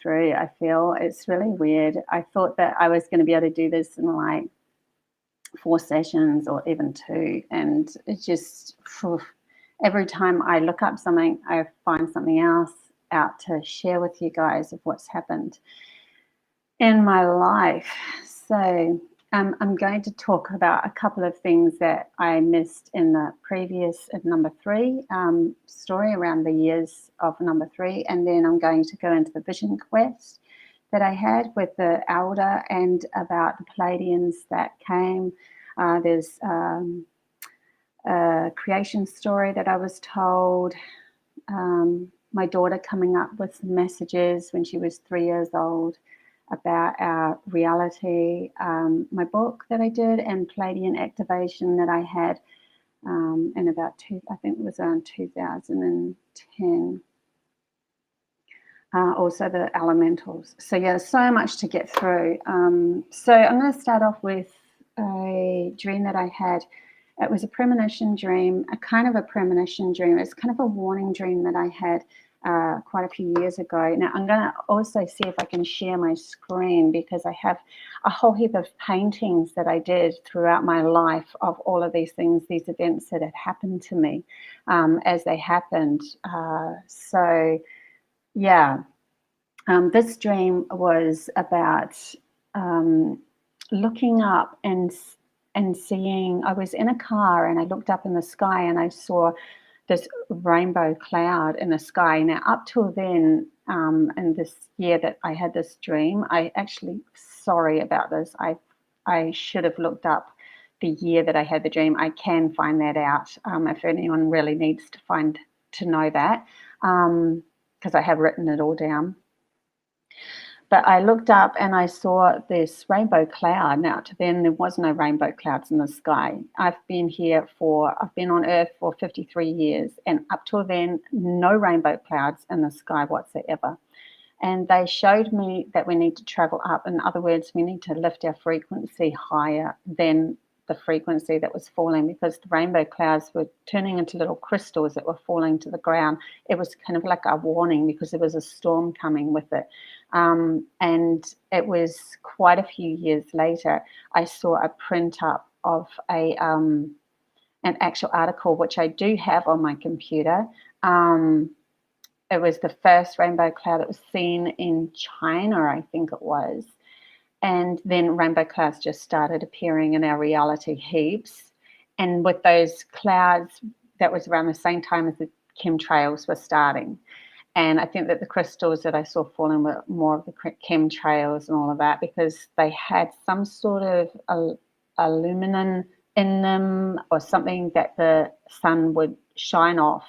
through, I feel. It's really weird. I thought that I was going to be able to do this in like 4 sessions or even 2, and it's just every time I look up something, I find something else out to share with you guys of what's happened in my life. So I'm going to talk about a couple of things that I missed in the previous number 3 story around the years of number 3, and then I'm going to go into the vision quest that I had with the elder and about the Pleiadians that came. There's a creation story that I was told, my daughter coming up with some messages when she was 3 years old about our reality, my book that I did, and Pleiadian activation that I had in about I think it was around 2010. Also the elementals. So yeah, so much to get through. So I'm going to start off with a dream that I had. It was a premonition dream, a kind of a premonition dream. It's kind of a warning dream that I had quite a few years ago. Now I'm going to also see if I can share my screen, because I have a whole heap of paintings that I did throughout my life of all of these things, these events that had happened to me as they happened. So yeah, this dream was about looking up and seeing. I was in a car and I looked up in the sky and I saw this rainbow cloud in the sky. Now, up till then, in this year that I had this dream, I actually, sorry about this, I should have looked up the year that I had the dream. I can find that out if anyone really needs to know that, because I have written it all down. But I looked up and I saw this rainbow cloud. Now, to then, there was no rainbow clouds in the sky. I've been on Earth for 53 years, and up till then, no rainbow clouds in the sky whatsoever. And they showed me that we need to travel up. In other words, we need to lift our frequency higher than the frequency that was falling, because the rainbow clouds were turning into little crystals that were falling to the ground. It was kind of like a warning, because there was a storm coming with it. And it was quite a few years later, I saw a print up of an actual article, which I do have on my computer. It was the first rainbow cloud that was seen in China, I think it was. And then rainbow clouds just started appearing in our reality heaps. And with those clouds, that was around the same time as the chemtrails were starting. And I think that the crystals that I saw falling were more of the chemtrails and all of that, because they had some sort of aluminum in them or something that the sun would shine off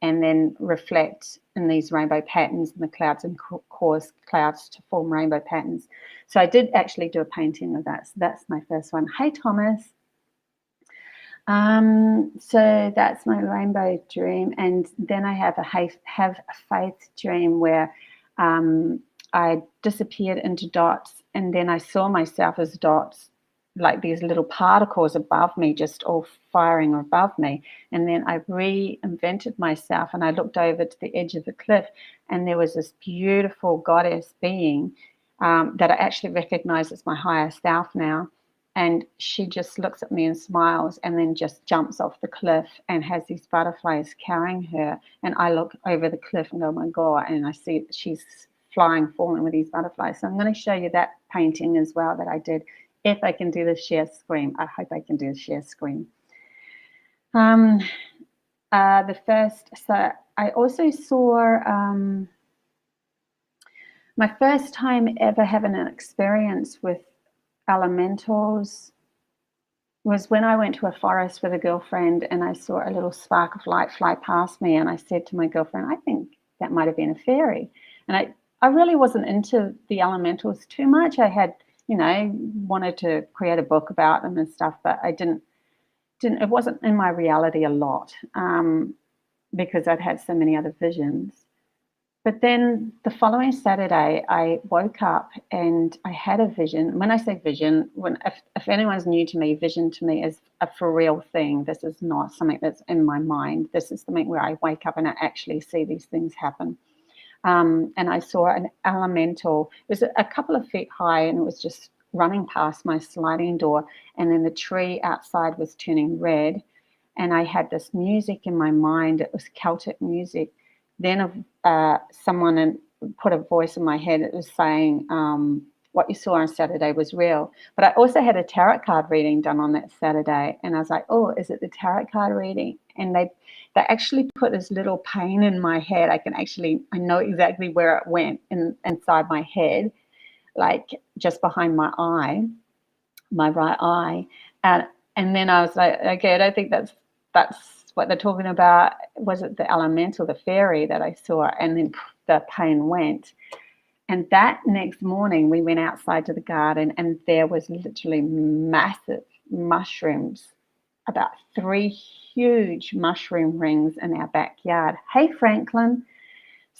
and then reflect in these rainbow patterns in the clouds and cause clouds to form rainbow patterns. So I did actually do a painting of that. So that's my first one. Hey, Thomas. So that's my rainbow dream. And then I have a faith dream where I disappeared into dots, and then I saw myself as dots, like these little particles above me, just all firing above me. And then I reinvented myself, and I looked over to the edge of the cliff, and there was this beautiful goddess being that I actually recognize as my higher self now. And she just looks at me and smiles, and then just jumps off the cliff and has these butterflies carrying her. And I look over the cliff and go, oh my God, and I see she's falling with these butterflies. So I'm going to show you that painting as well that I did, if I can do the share screen. I hope I can do the share screen. So I also saw my first time ever having an experience with elementals was when I went to a forest with a girlfriend, and I saw a little spark of light fly past me, and I said to my girlfriend, I think that might have been a fairy. And I really wasn't into the elementals too much. I had, wanted to create a book about them and stuff, but I didn't it wasn't in my reality a lot, because I'd had so many other visions. But then the following Saturday, I woke up and I had a vision. When I say vision, if anyone's new to me, vision to me is a for real thing. This is not something that's in my mind. This is something where I wake up and I actually see these things happen. And I saw an elemental. It was a couple of feet high, and it was just running past my sliding door. And then the tree outside was turning red. And I had this music in my mind. It was Celtic music. Then someone put a voice in my head. It was saying, what you saw on Saturday was real. But I also had a tarot card reading done on that Saturday. And I was like, oh, is it the tarot card reading? And they actually put this little pain in my head. I know exactly where it went inside my head, like just behind my eye, my right eye. And then I was like, okay, I don't think that's what they're talking about. Was it the elemental, the fairy that I saw? And then the pain went. And that next morning we went outside to the garden, and there was literally massive mushrooms, about 3 huge mushroom rings in our backyard. Hey, Franklin.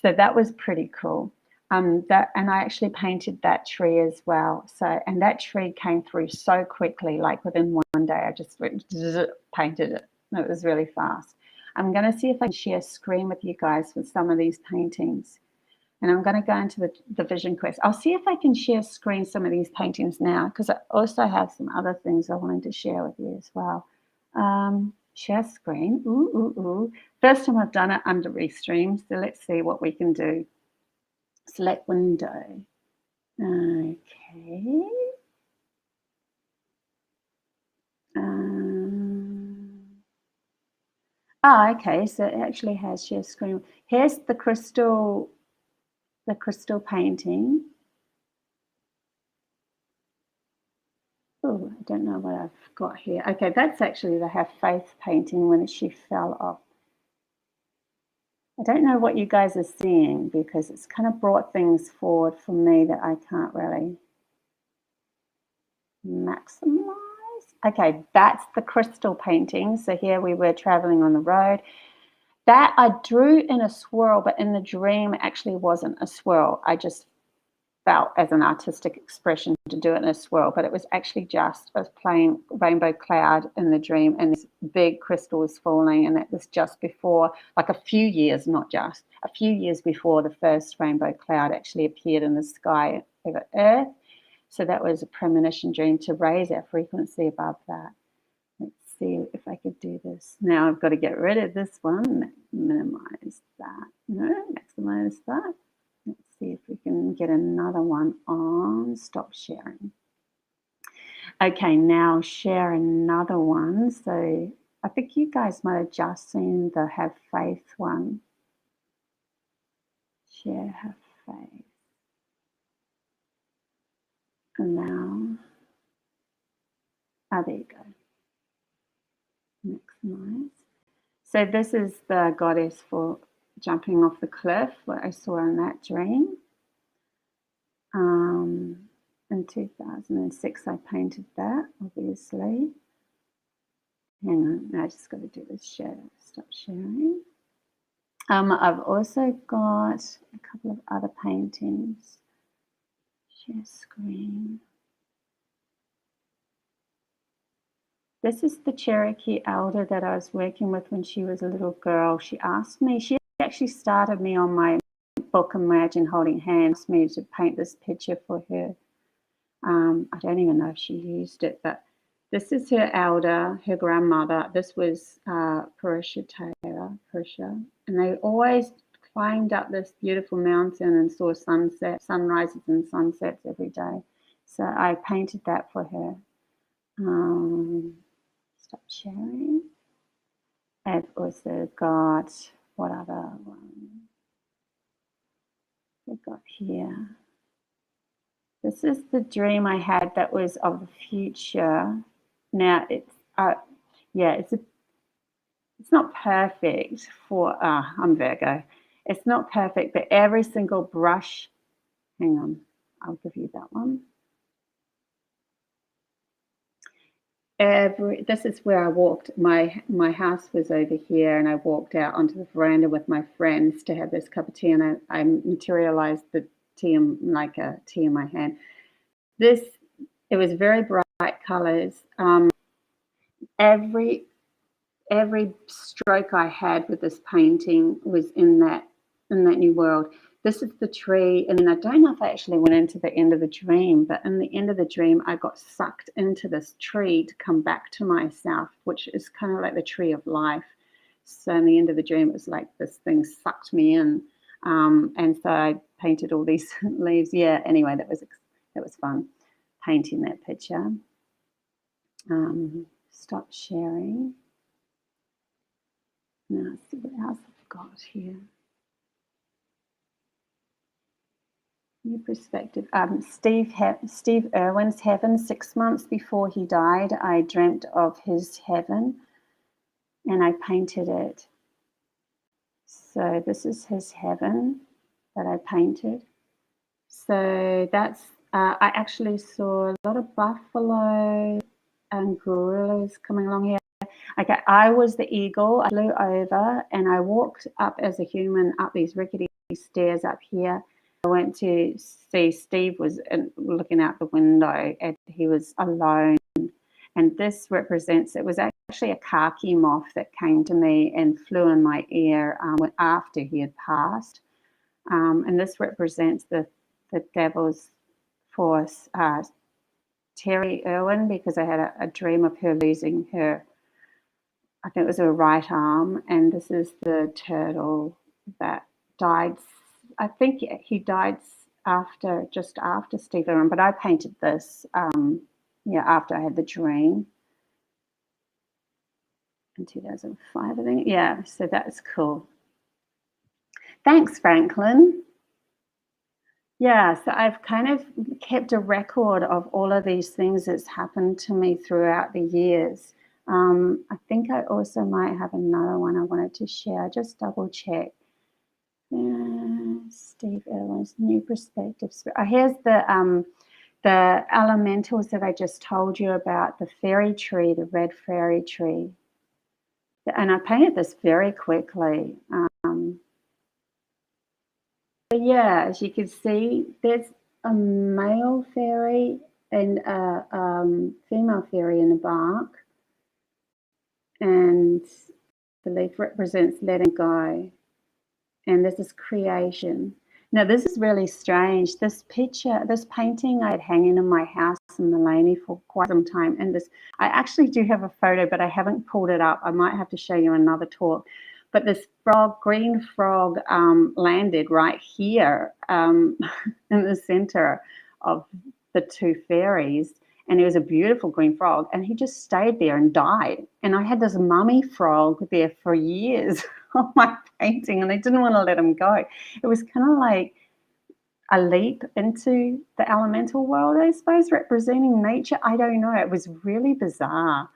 So that was pretty cool. And I actually painted that tree as well. So, and that tree came through so quickly, like within one day, I just painted it. It was really fast. I'm going to see if I can share a screen with you guys with some of these paintings. And I'm going to go into the vision quest. I'll see if I can share screen some of these paintings now, because I also have some other things I wanted to share with you as well. Share screen. Ooh. First time I've done it under Restream, so let's see what we can do. Select window. Okay. Okay, so it actually has share screen. Here's the crystal painting. Oh, I don't know what I've got here. Okay, that's actually the Have Faith painting when she fell off. I don't know what you guys are seeing, because it's kind of brought things forward for me that I can't really maximize. Okay, that's the crystal painting. So here we were traveling on the road. That I drew in a swirl, but in the dream it actually wasn't a swirl. I just felt as an artistic expression to do it in a swirl, but it was actually just a plain rainbow cloud in the dream, and this big crystal was falling, and it was just before, like a few years before the first rainbow cloud actually appeared in the sky over Earth. So that was a premonition dream to raise our frequency above that. Let's see if I could do this. Now I've got to get rid of this one, minimize that, no, maximize that. Let's see if we can get another one on. Stop sharing. Okay, now share another one. So I think you guys might have just seen the Have Faith one. Share Have Faith. And now, there you go. Maximize. So this is the goddess for jumping off the cliff, what I saw in that dream. In 2006 I painted that, obviously. Hang on, now I just got to do this share, stop sharing. I've also got a couple of other paintings. Share screen. This is the Cherokee elder that I was working with when she was a little girl. She asked me, she actually started me on my book, Imagine Holding Hands, asked me to paint this picture for her. I don't even know if she used it, but this is her elder, her grandmother. This was Parisha Taylor, and they always climbed up this beautiful mountain and saw sunrises and sunsets every day. So I painted that for her. Stop sharing. I've also got, what other one we've got here? This is the dream I had that was of the future. Now it's it's not perfect for I'm Virgo. It's not perfect, but every single brush, hang on, I'll give you that one. This is where I walked. My house was over here, and I walked out onto the veranda with my friends to have this cup of tea, and I materialized the tea like a tea in my hand. It was very bright colors. Every stroke I had with this painting was in that new world. this is the tree. And then I don't know if I actually went into the end of the dream, but in the end of the dream, I got sucked into this tree to come back to myself, which is kind of like the tree of life. So in the end of the dream, it was like this thing sucked me in. And so I painted all these leaves. Yeah, anyway, that was fun, painting that picture. Stop sharing. Now let's see what else I've got here. New perspective. Steve Irwin's heaven. 6 months before he died, I dreamt of his heaven, and I painted it. So this is his heaven that I painted. So that's, I actually saw a lot of buffalo and gorillas coming along here. Okay, I was the eagle. I flew over and I walked up as a human up these rickety stairs up here. I went to see Steve was looking out the window and he was alone. And this represents, it was actually a khaki moth that came to me and flew in my ear after he had passed. And this represents the devil's force, Terry Irwin, because I had a dream of her losing her, I think it was her right arm. And this is the turtle that died. I think he died just after Steve Irwin, but I painted this after I had the dream in 2005, I think. Yeah, so that's cool. Thanks, Franklin. Yeah, so I've kind of kept a record of all of these things that's happened to me throughout the years. I think I also might have another one I wanted to share. Just double check. Steve Irwin's New Perspectives. Here's the elementals that I just told you about, the fairy tree, the red fairy tree. And I painted this very quickly. But yeah, as you can see, there's a male fairy and a female fairy in the bark. And the leaf represents letting go. And this is creation. Now, this is really strange. This painting I had hanging in my house in Mulaney for quite some time. And I actually do have a photo, but I haven't pulled it up. I might have to show you another talk. But this green frog, landed right here in the center of the two fairies. And he was a beautiful green frog. And he just stayed there and died. And I had this mummy frog there for years on my painting, and I didn't want to let him go. It was kind of like a leap into the elemental world, I suppose, representing nature. I don't know. It was really bizarre.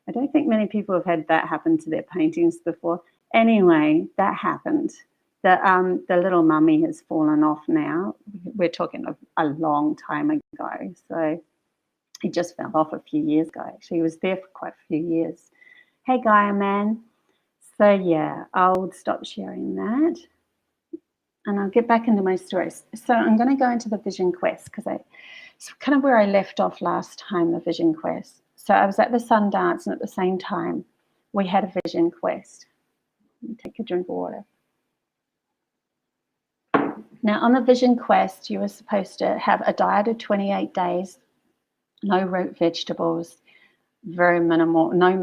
I don't think many people have had that happen to their paintings before. Anyway, that happened. The little mummy has fallen off now. We're talking a long time ago. So he just fell off a few years ago. Actually, he was there for quite a few years. Hey, Gaia Man. So yeah, I'll stop sharing that. And I'll get back into my stories. So I'm going to go into the vision quest because it's kind of where I left off last time, the vision quest. So I was at the Sundance, and at the same time, we had a vision quest. Let me take a drink of water. Now, on the vision quest, you were supposed to have a diet of 28 days, no root vegetables, very minimal, no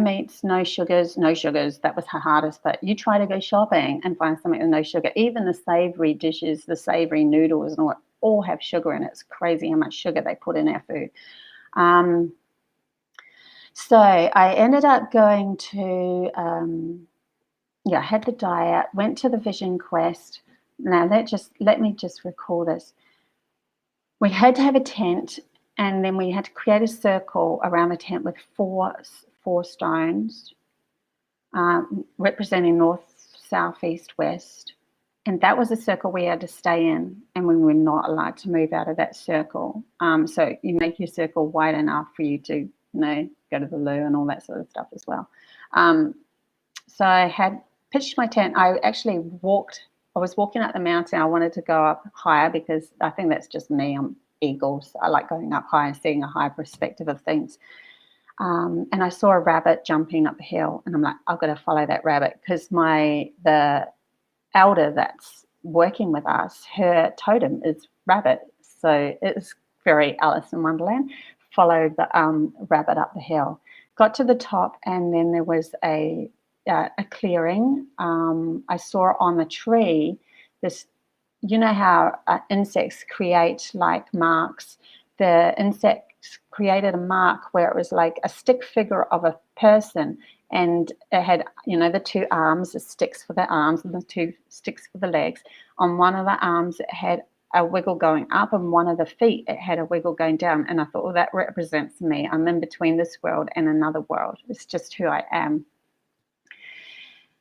meats, no sugars. That was the hardest, but you try to go shopping and find something with no sugar. Even the savory dishes, the savory noodles and all have sugar in it. It's crazy how much sugar they put in our food. So I ended up going to, had the diet, went to the vision quest. Now let me just recall this. We had to have a tent, and then we had to create a circle around the tent with four stones representing north, south, east, west. And that was a circle we had to stay in, and we were not allowed to move out of that circle. So you make your circle wide enough for you to, go to the loo and all that sort of stuff as well. So I had pitched my tent. I was walking up the mountain. I wanted to go up higher because I think that's just me. I'm eagle, so I like going up high and seeing a higher perspective of things. And I saw a rabbit jumping up the hill, and I'm like, I've got to follow that rabbit, because the elder that's working with us, her totem is rabbit. So it's very Alice in Wonderland. Followed the rabbit up the hill. Got to the top, and then there was a clearing. I saw on the tree this, you know how insects create like marks. The insects created a mark where it was like a stick figure of a person, and it had, you know, the two arms, the sticks for the arms and the two sticks for the legs. On one of the arms it had a wiggle going up, and one of the feet it had a wiggle going down. And I thought, well, that represents me. I'm in between this world and another world. It's just who I am.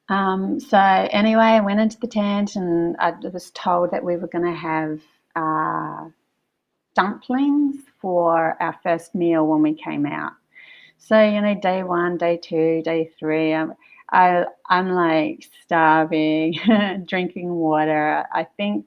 So anyway, I went into the tent, and I was told that we were going to have dumplings for our first meal when we came out. So, you know, day 1, day 2, day 3, I'm like starving, drinking water. I think,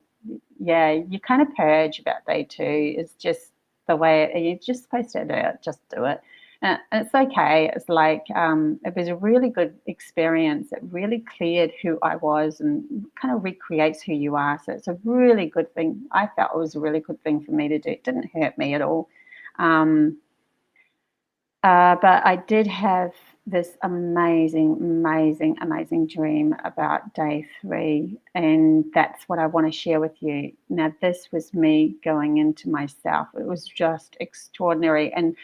yeah, you kind of purge about day 2. It's just the way you're just supposed to do it. Just do it. And it's okay. It's like, it was a really good experience. It really cleared who I was and kind of recreates who you are. So it's a really good thing. I felt it was a really good thing for me to do. It didn't hurt me at all. But I did have this amazing dream about day 3, and that's what I want to share with you. Now, this was me going into myself. It was just extraordinary, and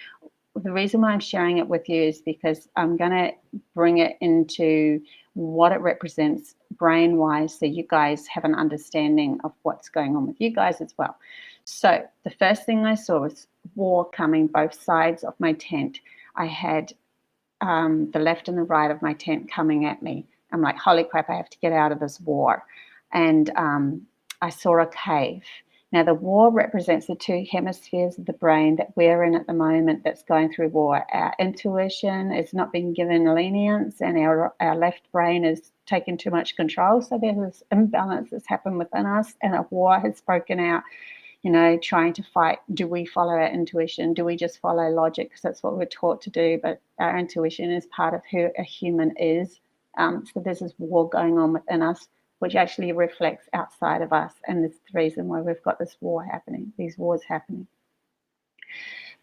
the reason why I'm sharing it with you is because I'm going to bring it into what it represents brain-wise, so you guys have an understanding of what's going on with you guys as well. So the first thing I saw was war coming both sides of my tent. I had the left and the right of my tent coming at me. I'm like, holy crap, I have to get out of this war. And I saw a cave. Now, the war represents the 2 hemispheres of the brain that we're in at the moment that's going through war. Our intuition is not being given lenience, and our left brain is taking too much control. So there's this imbalance that's happened within us, and a war has broken out, you know, trying to fight. Do we follow our intuition? Do we just follow logic? Because that's what we're taught to do, but our intuition is part of who a human is. So there's this war going on within us, which actually reflects outside of us. And it's the reason why we've got this war happening, these wars happening.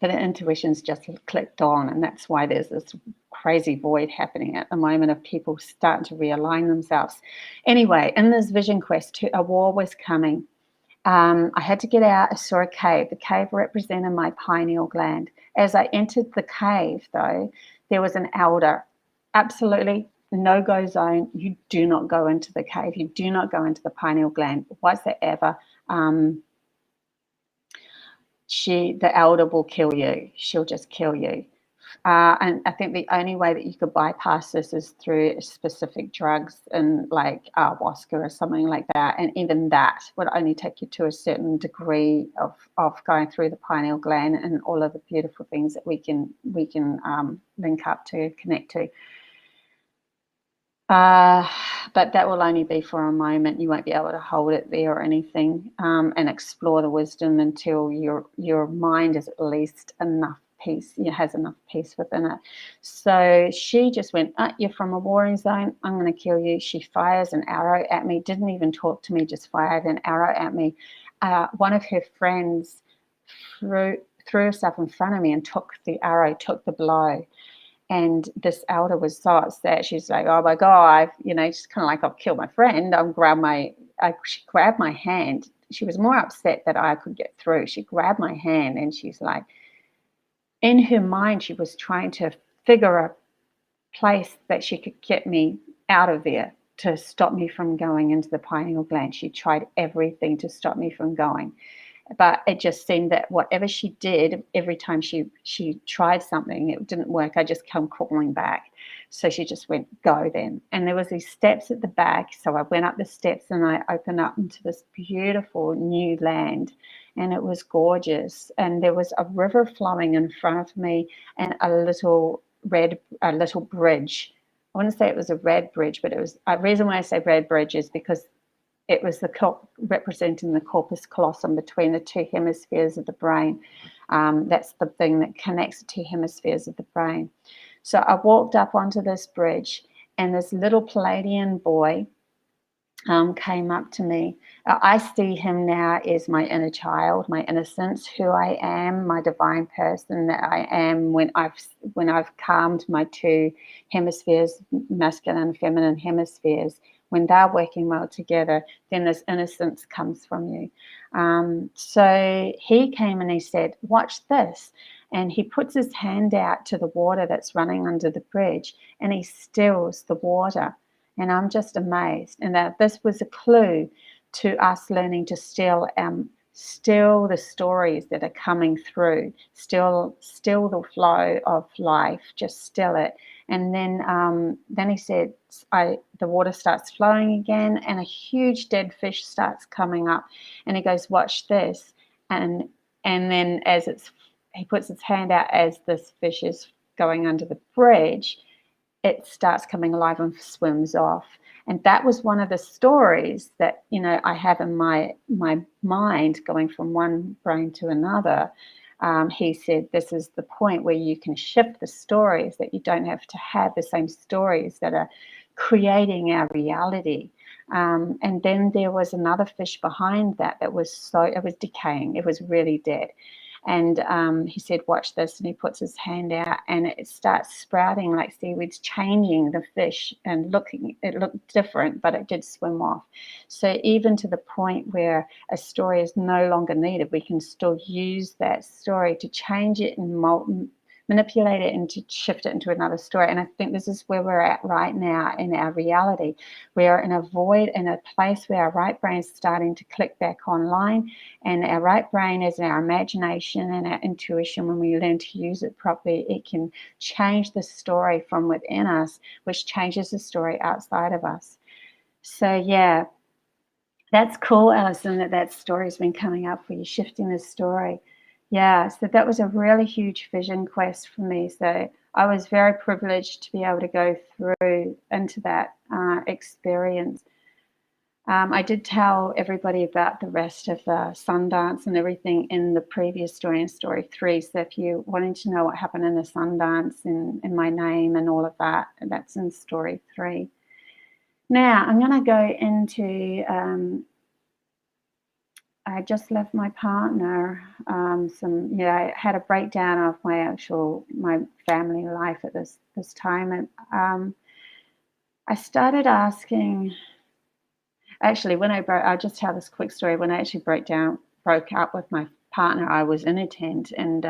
But the intuition's just clicked on, and that's why there's this crazy void happening at the moment of people starting to realign themselves. Anyway, in this vision quest, a war was coming. I had to get out. I saw a cave. The cave represented my pineal gland. As I entered the cave, though, there was an elder. Absolutely no-go zone. You do not go into the cave. You do not go into the pineal gland whatsoever. The elder will kill you. She'll just kill you. And I think the only way that you could bypass this is through specific drugs and like ayahuasca or something like that. And even that would only take you to a certain degree of going through the pineal gland and all of the beautiful things that we can link up to, connect to. But that will only be for a moment. You won't be able to hold it there or anything and explore the wisdom until your mind is at least enough peace, has enough peace within it. So she just went, you're from a warring zone, I'm going to kill you. She fires an arrow at me, didn't even talk to me, just fired an arrow at me. One of her friends threw herself in front of me and took the arrow, took the blow. And this elder was so upset. She's like, oh my God, she's kind of like, I've killed my friend. She grabbed my hand. She was more upset that I could get through. She grabbed my hand and she's like, in her mind, she was trying to figure a place that she could get me out of there to stop me from going into the pineal gland. She tried everything to stop me from going. But it just seemed that whatever she did, every time she tried something, it didn't work. I just come crawling back. So she just went, go then. And there was these steps at the back. So I went up the steps and I opened up into this beautiful new land. And it was gorgeous. And there was a river flowing in front of me and a little bridge. I wouldn't say it was a red bridge, but it was a reason why I say red bridge is because it was representing the corpus callosum between the 2 hemispheres of the brain. That's the thing that connects the 2 hemispheres of the brain. So I walked up onto this bridge, and this little Pleiadian boy came up to me. I see him now as my inner child, my innocence, who I am, my divine person that I am when I've calmed my two hemispheres, masculine and feminine hemispheres. When they're working well together, then this innocence comes from you. So he came and he said, "Watch this." And he puts his hand out to the water that's running under the bridge, and he stills the water. And I'm just amazed. And that this was a clue to us learning to still the stories that are coming through, still the flow of life, just still it. And then he said, the water starts flowing again, and a huge dead fish starts coming up. And he goes, "Watch this." And then he puts his hand out as this fish is going under the bridge, it starts coming alive and swims off. And that was one of the stories that, I have in my mind going from one brain to another. He said, this is the point where you can shift the stories, that you don't have to have the same stories that are creating our reality. And then there was another fish behind that it was decaying. It was really dead. And he said, "Watch this." And he puts his hand out, and it starts sprouting like seaweeds, changing the fish, and it looked different, but it did swim off. So even to the point where a story is no longer needed, we can still use that story to change it and manipulate it and to shift it into another story. And I think this is where we're at right now in our reality. We are in a void, in a place where our right brain is starting to click back online, and our right brain is our imagination and our intuition. When we learn to use it properly, it can change the story from within us, which changes the story outside of us. So yeah, that's cool, Alison, that story's been coming up for you, shifting the story. Yeah, so that was a really huge vision quest for me. So I was very privileged to be able to go through into that experience. I did tell everybody about the rest of the Sundance and everything in the previous story, in story 3. So if you wanted to know what happened in the Sundance and my name and all of that, that's in story 3. Now I'm going to go into... I just left my partner. I had a breakdown of my family life at this time, and I started asking. Actually, I'll just tell this quick story. When I actually broke up with my partner, I was in a tent and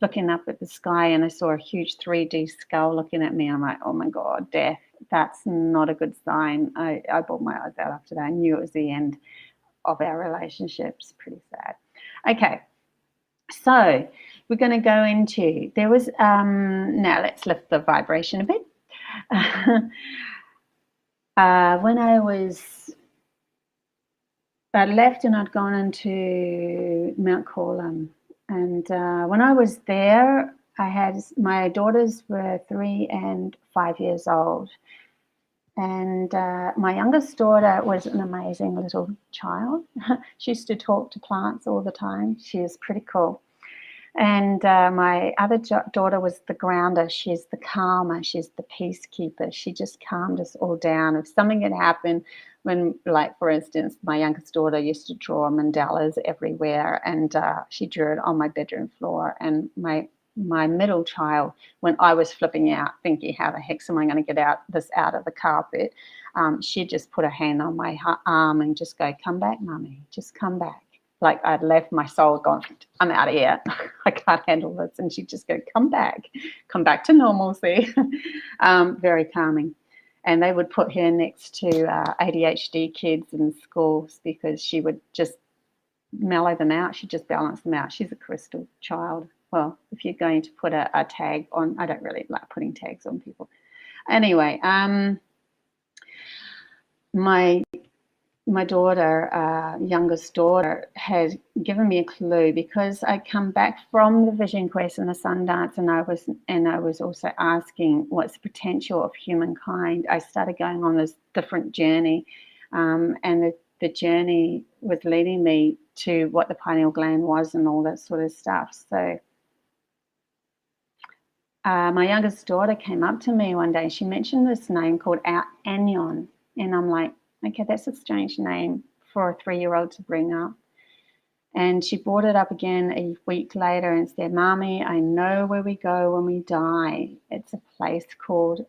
looking up at the sky, and I saw a huge 3D skull looking at me. I'm like, oh my God, death! That's not a good sign. I bawled my eyes out after that. I knew it was the end of our relationships. Pretty sad. Okay, so we're going to go into, there was now let's lift the vibration a bit. When I left and I'd gone into Mount Corlin, and when I was there, I had my daughters were 3 and 5 years old. And my youngest daughter was an amazing little child. She used to talk to plants all the time. She was pretty cool. And my other daughter was the grounder. She's the calmer. She's the peacekeeper. She just calmed us all down. If something had happened, when, like, for instance, my youngest daughter used to draw mandalas everywhere, and she drew it on my bedroom floor. And my middle child, when I was flipping out, thinking, how the heck am I going to get this out of the carpet, she'd just put her hand on my arm and just go, "Come back, Mummy, just come back." Like I'd left my soul, gone, "I'm out of here. I can't handle this." And she'd just go, come back to normalcy." Very calming. And they would put her next to ADHD kids in schools because she would just mellow them out. She'd just balance them out. She's a crystal child. Well, if you're going to put a tag on, I don't really like putting tags on people. Anyway, my daughter, youngest daughter, had given me a clue, because I come back from the vision quest and the Sundance, and I was also asking what's the potential of humankind. I started going on this different journey, and the journey was leading me to what the pineal gland was and all that sort of stuff. So my youngest daughter came up to me one day. She mentioned this name called Anyon, and I'm like, Okay, that's a strange name for a 3-year-old to bring up. And she brought it up again a week later and said, Mommy, I know where we go when we die. It's a place called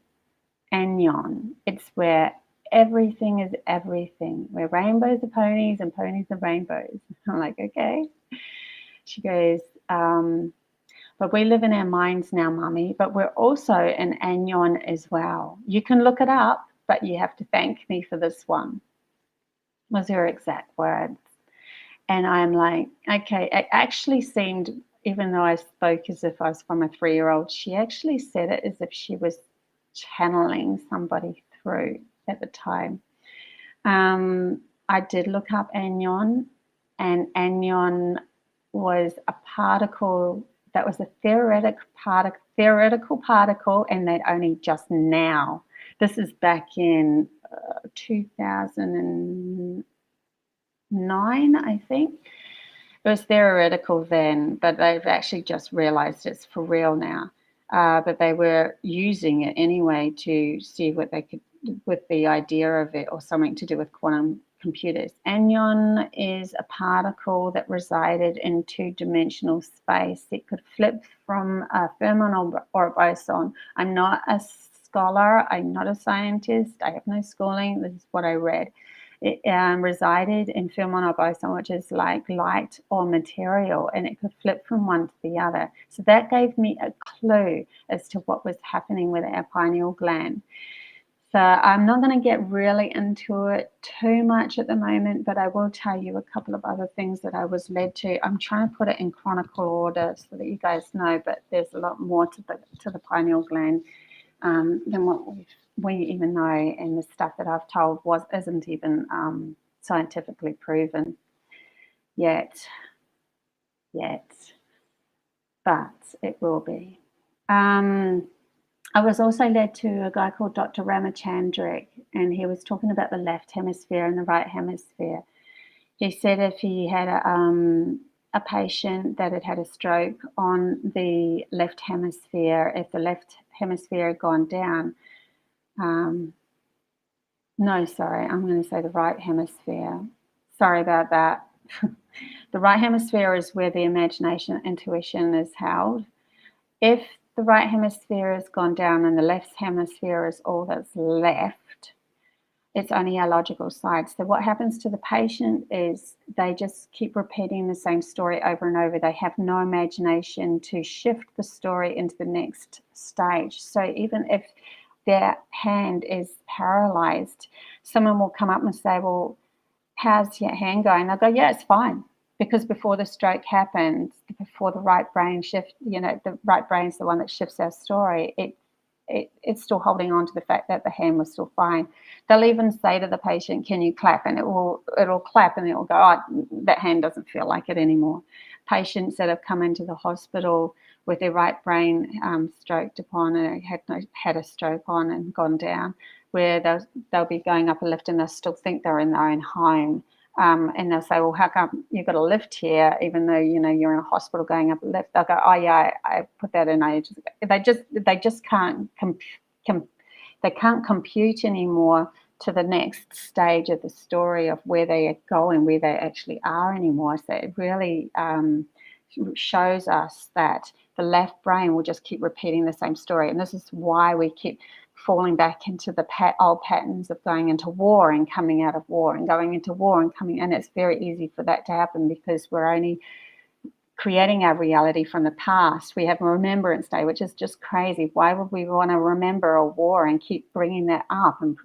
Anyon. It's where everything is everything, where rainbows are ponies and ponies are rainbows. I'm like, okay. She goes, but we live in our minds now, Mummy, but we're also in Anyon as well. You can look it up, but you have to thank me for this one, was her exact words. And I'm like, okay, it actually seemed, even though I spoke as if I was from a 3-year-old, she actually said it as if she was channeling somebody through at the time. I did look up Anyon, and Anyon was a particle that was a theoretical particle, and they'd only just now, this is back in 2009, I think. It was theoretical then, but they've actually just realized it's for real now. But they were using it anyway to see what they could, with the idea of it, or something to do with quantum computers. Anyon is a particle that resided in 2-dimensional space. It could flip from a fermion or a boson. I'm not a scholar. I'm not a scientist. I have no schooling. This is what I read. It resided in fermion or boson, which is like light or material, and it could flip from one to the other. So that gave me a clue as to what was happening with our pineal gland. So I'm not going to get really into it too much at the moment, but I will tell you a couple of other things that I was led to. I'm trying to put it in chronicle order so that you guys know, but there's a lot more to the pineal gland than what we even know, and the stuff that I've told isn't even scientifically proven yet, but it will be. I was also led to a guy called Dr Ramachandran, and he was talking about the left hemisphere and the right hemisphere. He said if he had a patient that had had a stroke on the left hemisphere, if the left hemisphere had gone down, I'm going to say the right hemisphere. Sorry about that. The right hemisphere is where the imagination and intuition is held. If the right hemisphere has gone down and the left hemisphere is all that's left, it's only our logical side. So what happens to the patient is they just keep repeating the same story over and over. They have no imagination to shift the story into the next stage. So even if their hand is paralyzed, someone will come up and say, well, how's your hand going? They'll go, yeah, it's fine. Because before the stroke happened, before the right brain shift, the right brain's the one that shifts our story, it's still holding on to the fact that the hand was still fine. They'll even say to the patient, can you clap? And it'll clap and it'll go, oh, that hand doesn't feel like it anymore. Patients that have come into the hospital with their right brain stroked upon and had a stroke on and gone down, where they'll be going up a lift and they'll still think they're in their own home. And they'll say, well, how come you've got a lift here, even though, you're in a hospital going up a lift? They'll go, oh, yeah, I put that in ages ago. They just can't they can't compute anymore to the next stage of the story of where they are going, where they actually are anymore. So it really shows us that the left brain will just keep repeating the same story. And this is why we keep falling back into the old patterns of going into war and coming out of war and going into war and coming. And it's very easy for that to happen because we're only creating our reality from the past. We have a Remembrance Day, which is just crazy. Why would we want to remember a war and keep bringing that up and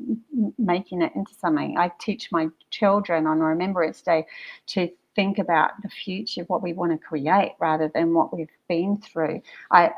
making it into something? I teach my children on Remembrance Day to think about the future, what we want to create rather than what we've been through. I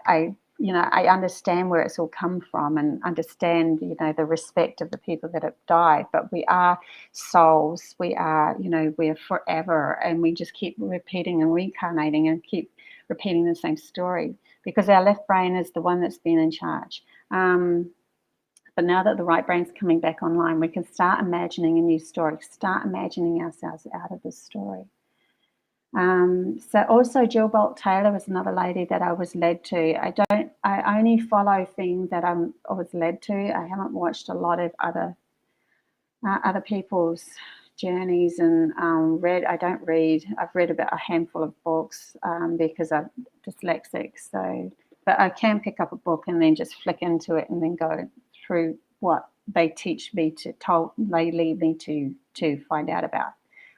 understand where it's all come from and understand, the respect of the people that have died, but we are souls. We are, we're forever, and we just keep repeating and reincarnating and keep repeating the same story because our left brain is the one that's been in charge. But now that the right brain's coming back online, we can start imagining a new story, start imagining ourselves out of the story. So also Jill Bolt Taylor was another lady that I was led to. I only follow things that I was led to. I haven't watched a lot of other other people's journeys and read. I don't read. I've read about a handful of books because I'm dyslexic. So, but I can pick up a book and then just flick into it and then go through what they teach me they lead me to find out about.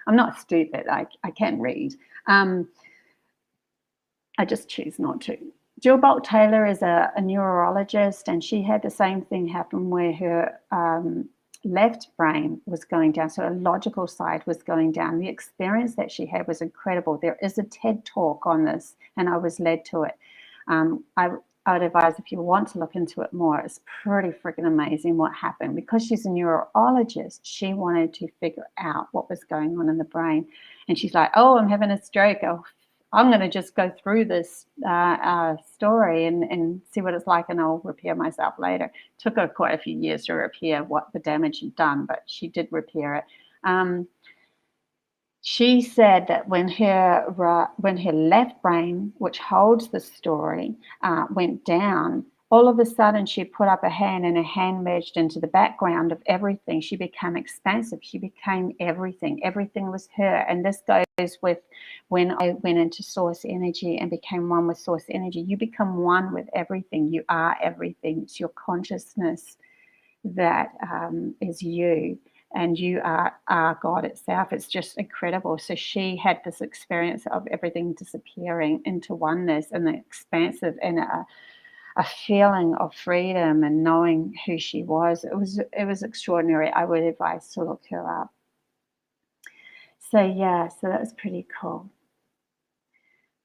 I'm not stupid. I can read. I just choose not to. Jill Bolt Taylor is a neurologist, and she had the same thing happen where her left brain was going down, so her logical side was going down. The experience that she had was incredible. There is a TED talk on this, and I was led to it. I would advise if you want to look into it more. It's pretty freaking amazing what happened. Because she's a neurologist, she wanted to figure out what was going on in the brain. And she's like, oh, I'm having a stroke. Oh, I'm going to just go through this story and see what it's like, and I'll repair myself later. It took her quite a few years to repair what the damage had done, but she did repair it. She said that when her left brain, which holds the story, went down, all of a sudden she put up a hand and her hand merged into the background of everything. She became expansive. She became everything. Everything was her. And this goes with when I went into source energy and became one with source energy. You become one with everything. You are everything. It's your consciousness that is you. And you are God itself. It's just incredible. So she had this experience of everything disappearing into oneness and the expansive and a feeling of freedom and knowing who she was. It was extraordinary. I would advise to look her up. So yeah, so that was pretty cool.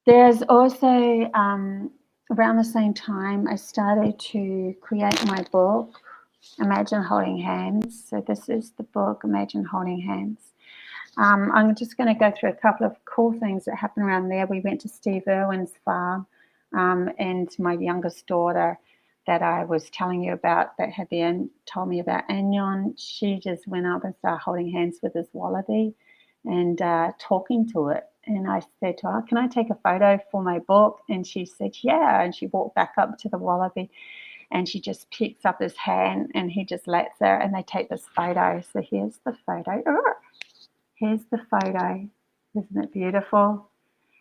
There's also around the same time I started to create my book, Imagine Holding Hands. So this is the book, Imagine Holding Hands. I'm just going to go through a couple of cool things that happened around there. We went to Steve Irwin's farm, and my youngest daughter that I was telling you about that had told me about Anyon, she just went up and started holding hands with this wallaby and talking to it. And I said to her, can I take a photo for my book? And she said, yeah. And she walked back up to the wallaby. And she just picks up his hand and he just lets her, and they take this photo. So here's the photo. Here's the photo. Isn't it beautiful?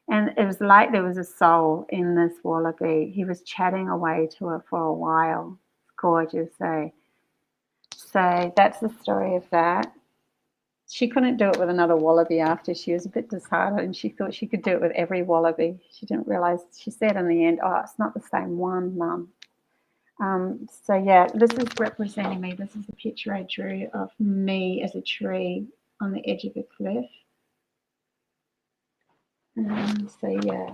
And it was like there was a soul in this wallaby. He was chatting away to her for a while. It's gorgeous, eh? So that's the story of that. She couldn't do it with another wallaby after. She was a bit disheartened, and she thought she could do it with every wallaby. She didn't realize, she said in the end, oh, it's not the same one, Mum. So yeah, this is representing me. This is a picture I drew of me as a tree on the edge of a cliff. So yeah,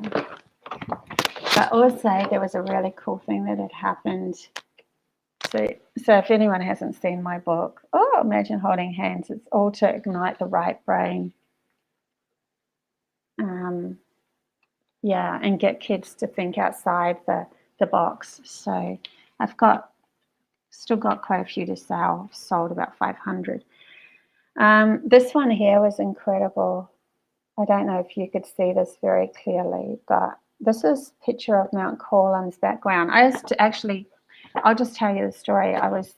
but also there was a really cool thing that had happened. So if anyone hasn't seen my book, Imagine Holding Hands, it's all to ignite the right brain. Yeah, and get kids to think outside the box. So I've still got quite a few to sell. I've sold about 500. This one here was incredible. I don't know if you could see this very clearly, but this is a picture of Mount Corlum's background. I'll just tell you the story. I was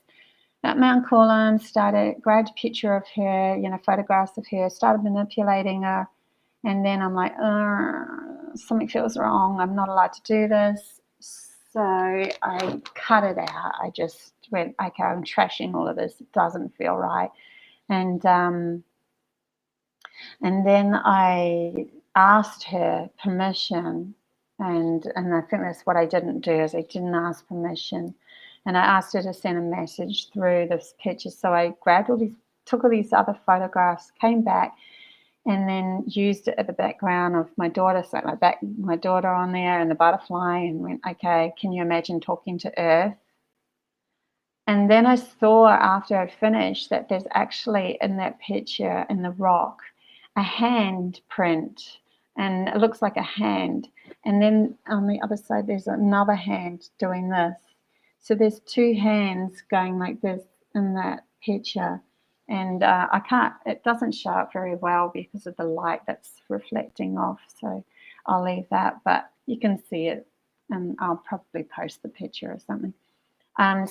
at Mount Corlum, grabbed a picture of her, photographs of her, started manipulating her, and then I'm like, something feels wrong. I'm not allowed to do this. So I cut it out. I just went, okay, I'm trashing all of this. It doesn't feel right. And then I asked her permission, and I think that's what I didn't do, is I didn't ask permission. And I asked her to send a message through this picture. So I took all these other photographs, came back, and then used it at the background of my daughter, so my daughter on there and the butterfly, and went, okay, can you imagine talking to Earth? And then I saw after I finished that there's actually in that picture in the rock a hand print, and it looks like a hand. And then on the other side there's another hand doing this. So there's two hands going like this in that picture. And it doesn't show up very well because of the light that's reflecting off. So I'll leave that, but you can see it, and I'll probably post the picture or something.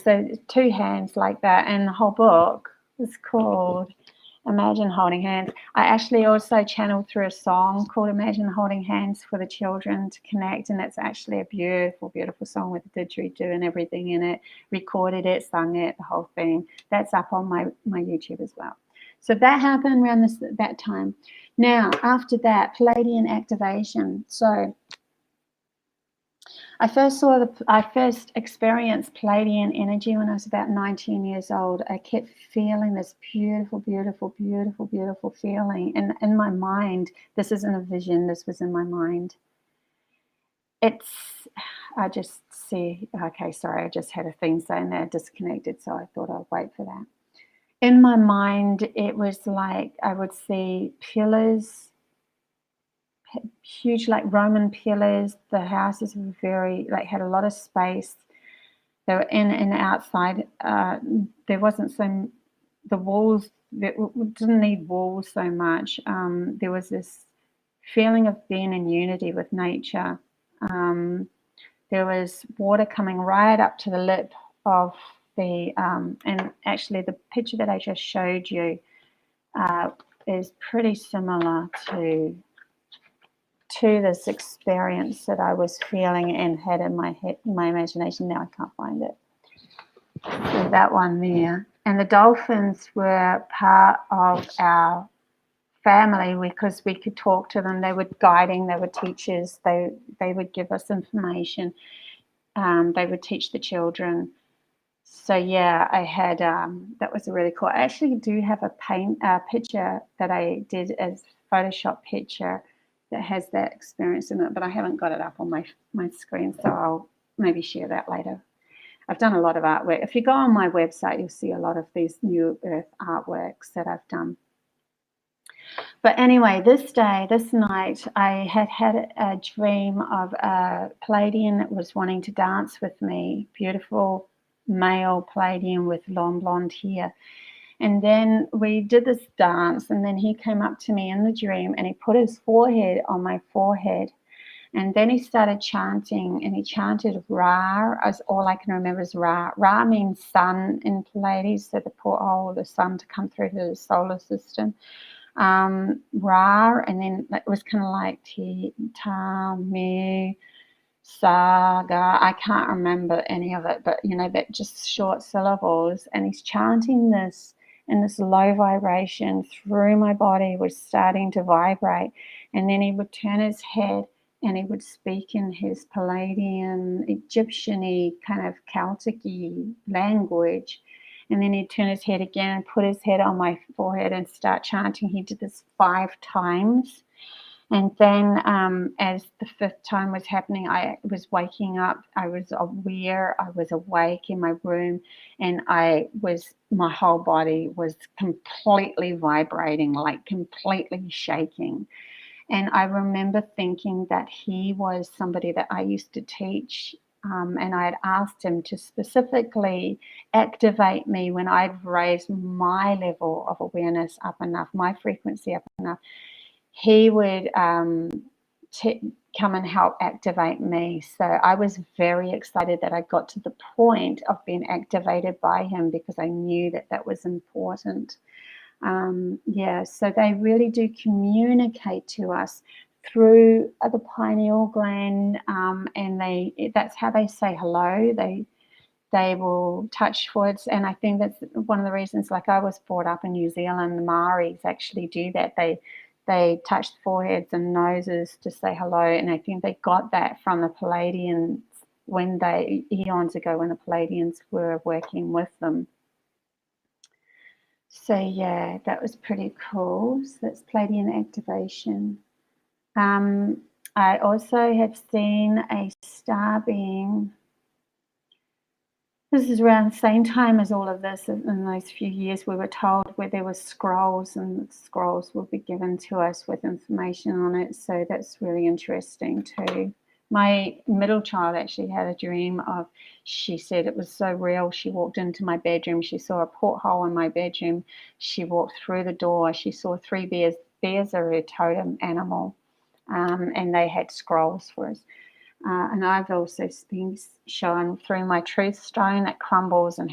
So two hands like that, and the whole book It's called Imagine Holding Hands. I actually also channeled through a song called Imagine Holding Hands for the children to connect, and it's actually a beautiful, beautiful song with a didgeridoo and everything in it. Recorded it, sung it, the whole thing. That's up on my YouTube as well. So that happened around that time. Now, after that, Pleiadian activation. So I first experienced Pleiadian energy when I was about 19 years old. I kept feeling this beautiful, beautiful, beautiful, beautiful feeling. And in my mind, this isn't a vision, this was in my mind. I just had a thing saying that disconnected, so I thought I'd wait for that. In my mind, it was like I would see pillars, huge like Roman pillars. The houses were had a lot of space. They were in and outside. There wasn't the walls, didn't need walls so much. There was this feeling of being in unity with nature. There was water coming right up to the lip of the, and actually the picture that I just showed you is pretty similar to this experience that I was feeling and had in my head, in my imagination. Now I can't find it. So that one there. And the dolphins were part of our family because we could talk to them. They were guiding, they were teachers, they would give us information. They would teach the children. So yeah, I had, that was really cool. I actually do have a picture that I did as Photoshop picture that has that experience in it, but I haven't got it up on my screen, so I'll maybe share that later. I've done a lot of artwork. If you go on my website, you'll see a lot of these New Earth artworks that I've done. But anyway, this night, I had a dream of a Pleiadian that was wanting to dance with me, beautiful male Pleiadian with long blonde hair. And then we did this dance, and then he came up to me in the dream and he put his forehead on my forehead. And then he started chanting, and he chanted Ra. As all I can remember is Ra. Ra means sun in Pleiades, so the porthole of the sun to come through to the solar system. Ra, and then it was kind of like Ta, Mi, Saga. I can't remember any of it, but you know, that just short syllables. And he's chanting this, and this low vibration through my body was starting to vibrate. And then he would turn his head and he would speak in his Pleiadian, Egyptian-y, kind of Celtic-y language. And then he'd turn his head again and put his head on my forehead and start chanting. He did this 5 times. And then as the 5th time was happening, I was waking up. I was aware, I was awake in my room, and my whole body was completely vibrating, like completely shaking. And I remember thinking that he was somebody that I used to teach, and I had asked him to specifically activate me when I'd raised my level of awareness up enough, my frequency up enough. He would come and help activate me. So I was very excited that I got to the point of being activated by him, because I knew that that was important. Yeah, so they really do communicate to us through the pineal gland, and that's how they say hello. They will touch forwards, and I think that's one of the reasons, like I was brought up in New Zealand, the Maoris actually do that. They touch foreheads and noses to say hello, and I think they got that from the Pleiadians eons ago when the Pleiadians were working with them. So yeah, that was pretty cool. So that's Pleiadian activation. I also have seen a star being. This is around the same time as all of this. In those few years, we were told where there were scrolls, and scrolls will be given to us with information on it. So that's really interesting too. My middle child actually had a dream of, she said it was so real. She walked into my bedroom. She saw a porthole in my bedroom. She walked through the door. She saw 3 bears. Bears are her totem animal, and they had scrolls for us. And I've also been shown through my truth stone that crumbles and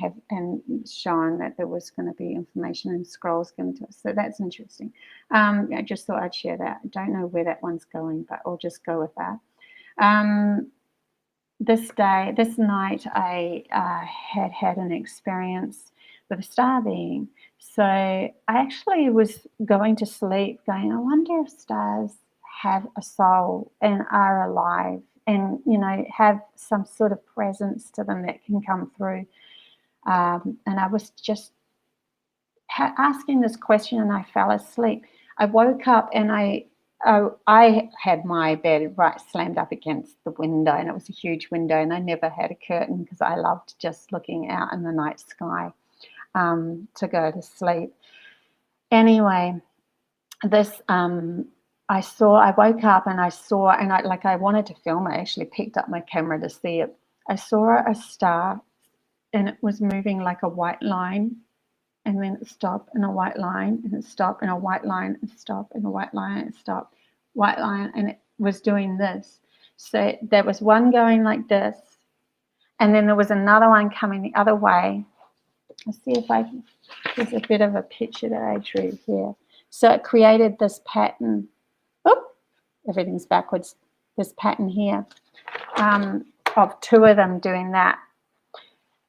shown that there was going to be information and scrolls given to us. So that's interesting. I just thought I'd share that. I don't know where that one's going, but I'll just go with that. This night, I had an experience with a star being. So I actually was going to sleep going, I wonder if stars have a soul and are alive and, have some sort of presence to them that can come through. And I was just asking this question and I fell asleep. I woke up and I had my bed right slammed up against the window, and it was a huge window, and I never had a curtain because I loved just looking out in the night sky to go to sleep. Anyway, this I woke up and I wanted to film it. I actually picked up my camera to see it. I saw a star and it was moving like a white line, and then it stopped in a white line, and it stopped in a white line, and stopped in a white line, and stopped, white line, and it was doing this. So there was one going like this, and then there was another one coming the other way. Let's see if there's a bit of a picture that I drew here. So it created this pattern. Oh, everything's backwards. This pattern here of two of them doing that.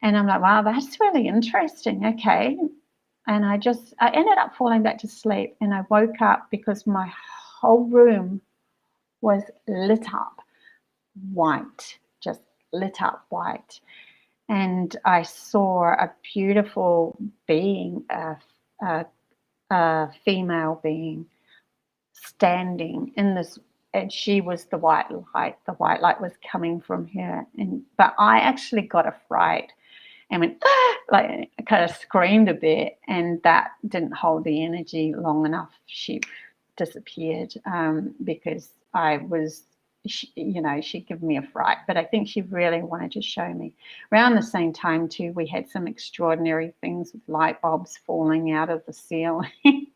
And I'm like, wow, that's really interesting. Okay. And I ended up falling back to sleep, and I woke up because my whole room was lit up white, just lit up white. And I saw a beautiful being, a female being standing in this, and she was the white light. The white light was coming from her. But I actually got a fright and went, like, I kind of screamed a bit, and that didn't hold the energy long enough. She disappeared because she'd given me a fright. But I think she really wanted to show me. Around the same time, too, we had some extraordinary things with light bulbs falling out of the ceiling,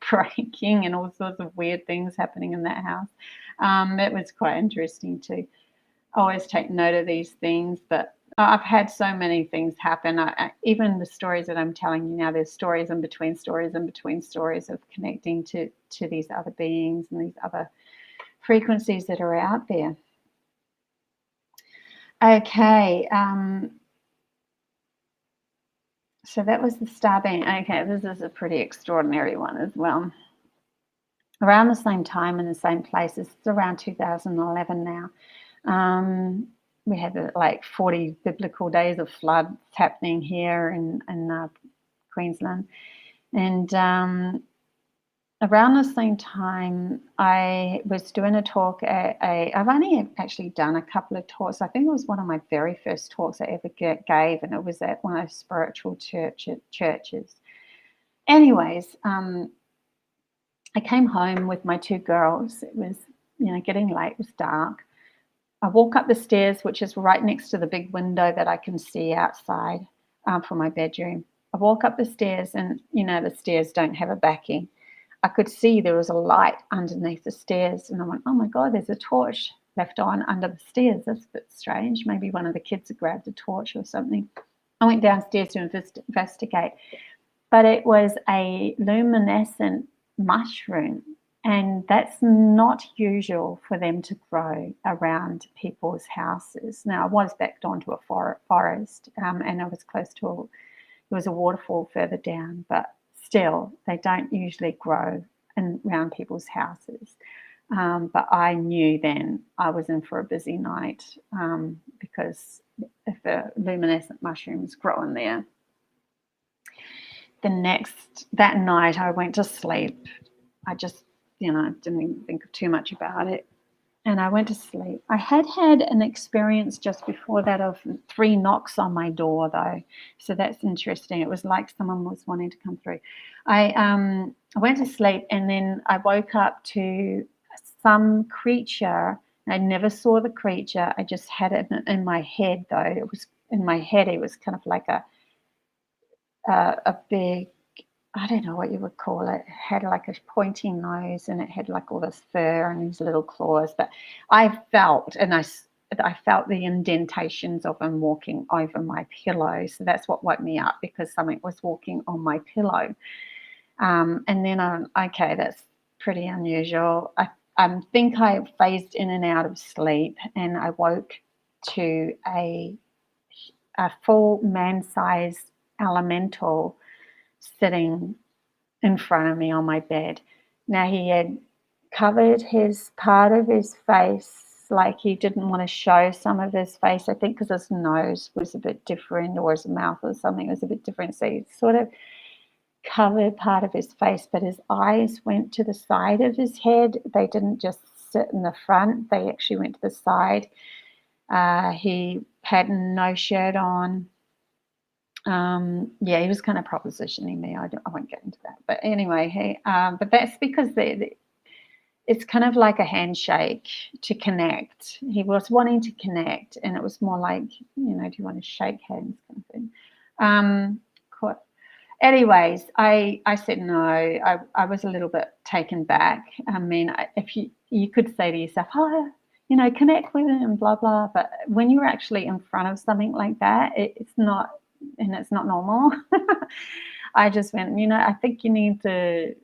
breaking, and all sorts of weird things happening in that house. It was quite interesting, too. I always take note of these things, but I've had so many things happen. Even the stories that I'm telling you now, there's stories in between stories of connecting to these other beings and these other frequencies that are out there. Okay. So that was the star being. Okay, this is a pretty extraordinary one as well. Around the same time in the same place, it's around 2011 now. We had like 40 biblical days of floods happening here in Queensland. And around the same time, I was doing a talk at I've only actually done a couple of talks. I think it was one of my very first talks I ever gave, and it was at one of those spiritual churches. Anyways, I came home with my two girls. It was, getting late. It was dark. I walk up the stairs, which is right next to the big window that I can see outside from my bedroom. I walk up the stairs, and, the stairs don't have a backing. I could see there was a light underneath the stairs, and I went, oh, my God, there's a torch left on under the stairs. That's a bit strange. Maybe one of the kids had grabbed a torch or something. I went downstairs to investigate, but it was a luminescent mushroom. And that's not usual for them to grow around people's houses. Now, I was backed onto a forest, and I was close to there was a waterfall further down, but still, they don't usually grow around people's houses. But I knew then I was in for a busy night because if the luminescent mushrooms growing there. That night I went to sleep. I just didn't even think too much about it. And I went to sleep. I had an experience just before that of 3 knocks on my door, though. So that's interesting. It was like someone was wanting to come through. I went to sleep, and then I woke up to some creature. I never saw the creature. I just had it in my head, though. It was in my head. It was kind of like a big, I don't know what you would call it. It had like a pointy nose, and it had like all this fur and these little claws. But I felt, and I felt the indentations of him walking over my pillow. So that's what woke me up, because something was walking on my pillow. And then okay, that's pretty unusual. I think I phased in and out of sleep, and I woke to a full man-sized elemental sitting in front of me on my bed. Now, he had covered his part of his face, like he didn't want to show some of his face, I think because his nose was a bit different, or his mouth or something was a bit different. So he sort of covered part of his face, but his eyes went to the side of his head. They didn't just sit in the front, they actually went to the side. He had no shirt on. Yeah, he was kind of propositioning me. I won't get into that, but anyway, but that's because it's kind of like a handshake to connect. He was wanting to connect, and it was more like, do you want to shake hands kind of thing. Anyways, I said no. I was a little bit taken back. I mean, if you could say to yourself, connect with him, blah blah, but when you're actually in front of something like that, it's not normal. I just went, I think you need to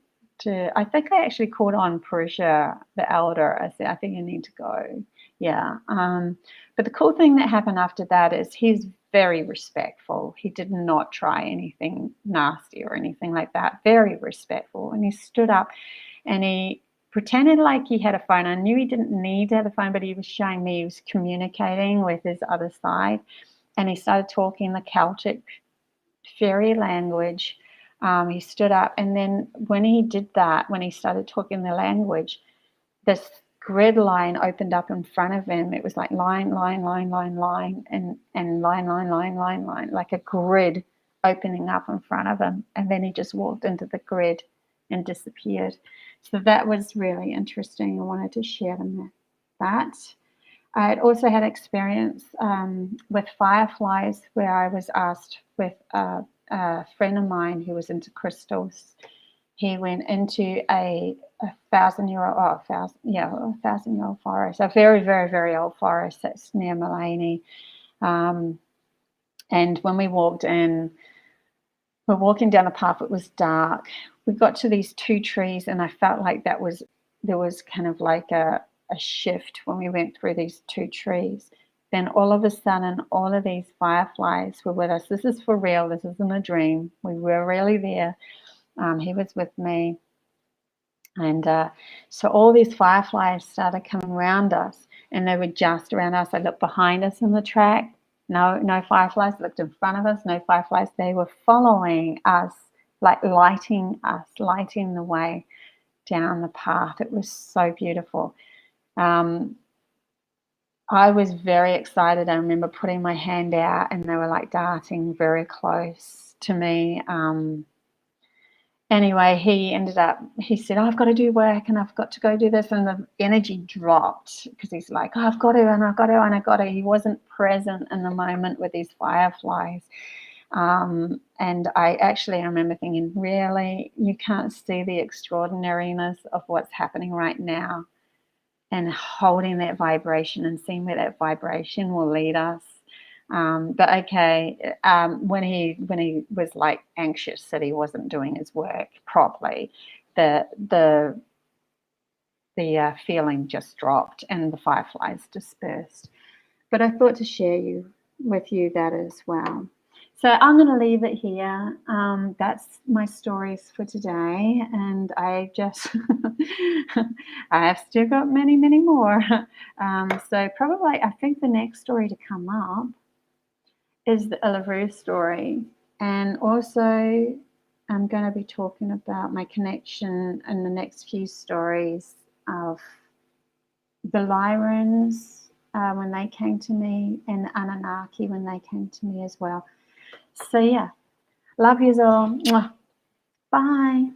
I think I actually called on Prussia, the elder. I said, I think you need to go. Yeah. But the cool thing that happened after that is he's very respectful. He did not try anything nasty or anything like that. Very respectful. And he stood up and he pretended like he had a phone. I knew he didn't need to have a phone, but he was showing me he was communicating with his other side. And he started talking the Celtic fairy language. He stood up, and then when he did that, when he started talking the language, this grid line opened up in front of him. It was like line, line, line, line, line, and line, line, line, line, line, like a grid opening up in front of him. And then he just walked into the grid and disappeared. So that was really interesting. I wanted to share that. I had also had experience with fireflies, where I was asked with a friend of mine who was into crystals. He went into a 1,000-year-old forest, a very, very, very old forest that's near Mullaney. And when we walked in, we're walking down the path, it was dark. We got to these two trees, and I felt like there was kind of like a shift when we went through these two trees. Then all of a sudden, all of these fireflies were with us. This is for real. This isn't a dream. We were really there. He was with me. And so all these fireflies started coming around us, and they were just around us. I looked behind us in the track. No fireflies. I looked in front of us. No fireflies. They were following us, like lighting the way down the path. It was so beautiful. I was very excited. I remember putting my hand out, and they were like darting very close to me. Anyway, he said, I've got to do work and I've got to go do this. And the energy dropped, because he's like, I've got to, and I've got to, and I've got to. He wasn't present in the moment with these fireflies. And I remember thinking, really, you can't see the extraordinariness of what's happening right now, and holding that vibration and seeing where that vibration will lead us. But okay, when he was like anxious that he wasn't doing his work properly, the feeling just dropped and the fireflies dispersed. But I thought to share with you that as well. So I'm going to leave it here. That's my stories for today, and I just I have still got many, many more. So probably I think the next story to come up is the Uluru story, and also I'm going to be talking about my connection in the next few stories of the Lyrans when they came to me, and the Anunnaki when they came to me as well. So yeah, love yous all. Bye.